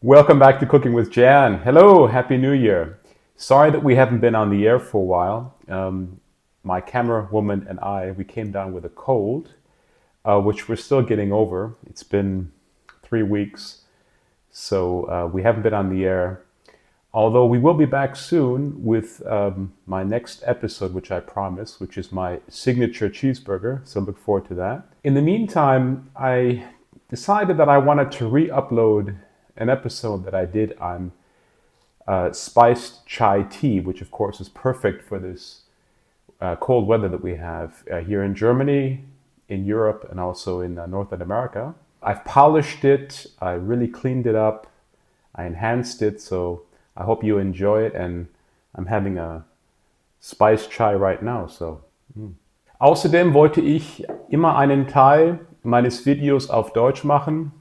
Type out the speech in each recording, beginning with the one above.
Welcome back to Cooking with Jan. Hello, Happy New Year. Sorry that we haven't been on the air for a while. My camera woman and we came down with a cold, which we're still getting over. It's been 3 weeks, so we haven't been on the air. Although we will be back soon with my next episode, which I promise, which is my signature cheeseburger, so look forward to that. In the meantime, I decided that I wanted to re-upload an episode that I did on spiced chai tea, which of course is perfect for this cold weather that we have here in Germany, in Europe, and also in Northern America. I've polished it, I really cleaned it up, I enhanced it, so I hope you enjoy it, and I'm having a spiced chai right now. So. Außerdem wollte ich immer einen Teil meines Videos auf Deutsch machen.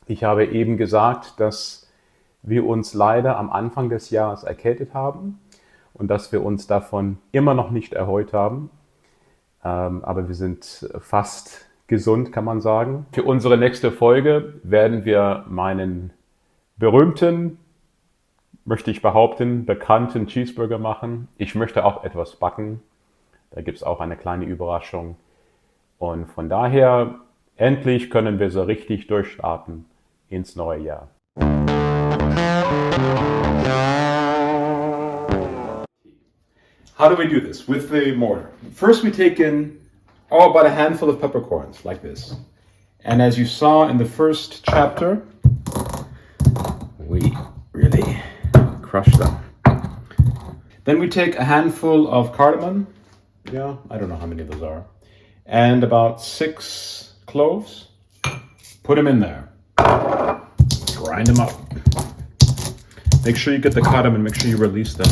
Ich habe eben gesagt, dass wir uns leider am Anfang des Jahres erkältet haben und dass wir uns davon immer noch nicht erholt haben. Aber wir sind fast gesund, kann man sagen. Für unsere nächste Folge werden wir meinen berühmten, möchte ich behaupten, bekannten Cheeseburger machen. Ich möchte auch etwas backen. Da gibt es auch eine kleine Überraschung. Und von daher, endlich können wir so richtig durchstarten ins neue Jahr. How do we do this with the mortar? First we take in about a handful of peppercorns, like this. And as you saw in the first chapter, we really crush them. Then we take a handful of cardamon. Yeah, I don't know how many of those are. And about 6 cloves. Put them in there. Grind them up. Make sure you get the cardamom, make sure you release them.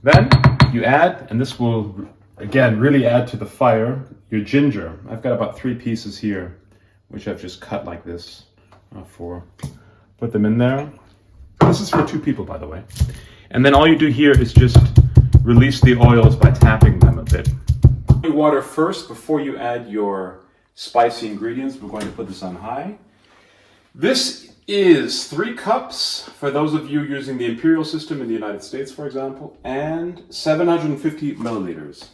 Then you add, and this will again really add to the fire, your ginger. I've got about 3 pieces here, which I've just cut like this. Put them in there. This is for 2 people, by the way. And then all you do here is just release the oils by tapping them a bit. Water first before you add your spicy ingredients. We're going to put this on high. This is 3 cups for those of you using the imperial system in the United States, for example, and 750 milliliters.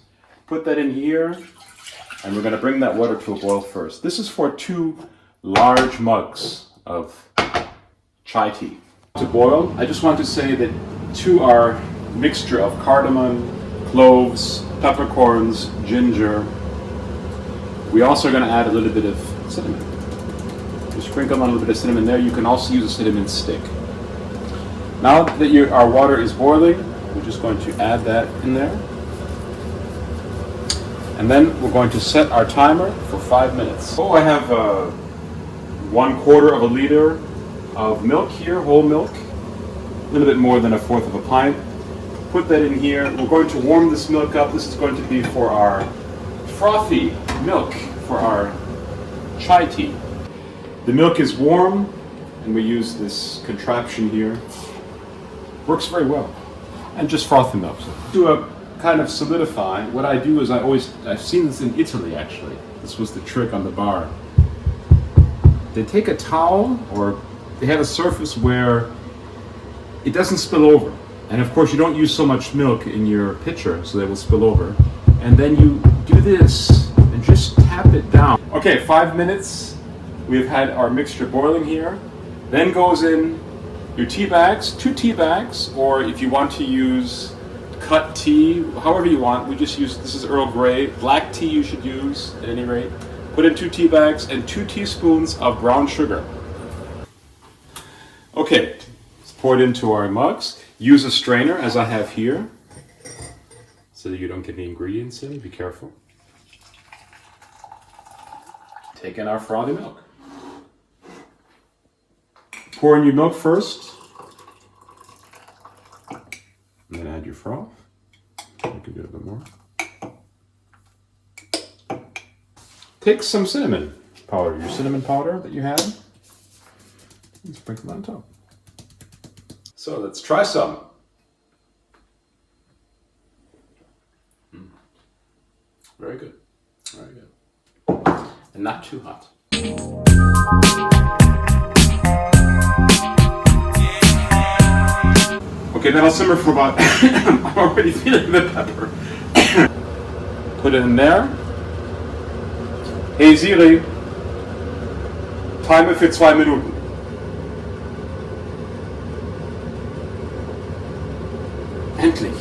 Put that in here, and we're going to bring that water to a boil first. This is for 2 large mugs of chai tea. To boil, I just want to say that to our mixture of cardamom, cloves, peppercorns, ginger, we also are going to add a little bit of cinnamon. You sprinkle on a little bit of cinnamon there. You can also use a cinnamon stick. Now that our water is boiling, we're just going to add that in there. And then we're going to set our timer for 5 minutes. Oh, I have 1/4 of a liter of milk here, whole milk. A little bit more than 1/4 of a pint. Put that in here. We're going to warm this milk up. This is going to be for our frothy milk for our chai tea. The milk is warm, and we use this contraption here. Works very well. And just froth the milk. To kind of solidify, what I do is I've seen this in Italy actually. This was the trick on the bar. They take a towel, or they have a surface where it doesn't spill over. And of course you don't use so much milk in your pitcher, so they will spill over. And then you do this and just tap it down. Okay, 5 minutes. We've had our mixture boiling here. Then goes in your tea bags, 2 tea bags, or if you want to use cut tea, however you want. We just use, this is Earl Grey. Black tea you should use at any rate. Put in 2 tea bags and 2 teaspoons of brown sugar. Okay, it's poured into our mugs. Use a strainer, as I have here, so that you don't get any ingredients in. Be careful. Take in our frothy milk. Pour in your milk first, and then add your froth. You can do a bit more. Take some cinnamon powder, your cinnamon powder that you have, and sprinkle it on top. So let's try some. Very good. Very good. And not too hot. Okay, that'll simmer for about. I'm already feeling the pepper. Put it in there. Hey Siri, Timer für 2 Minuten. Endlich.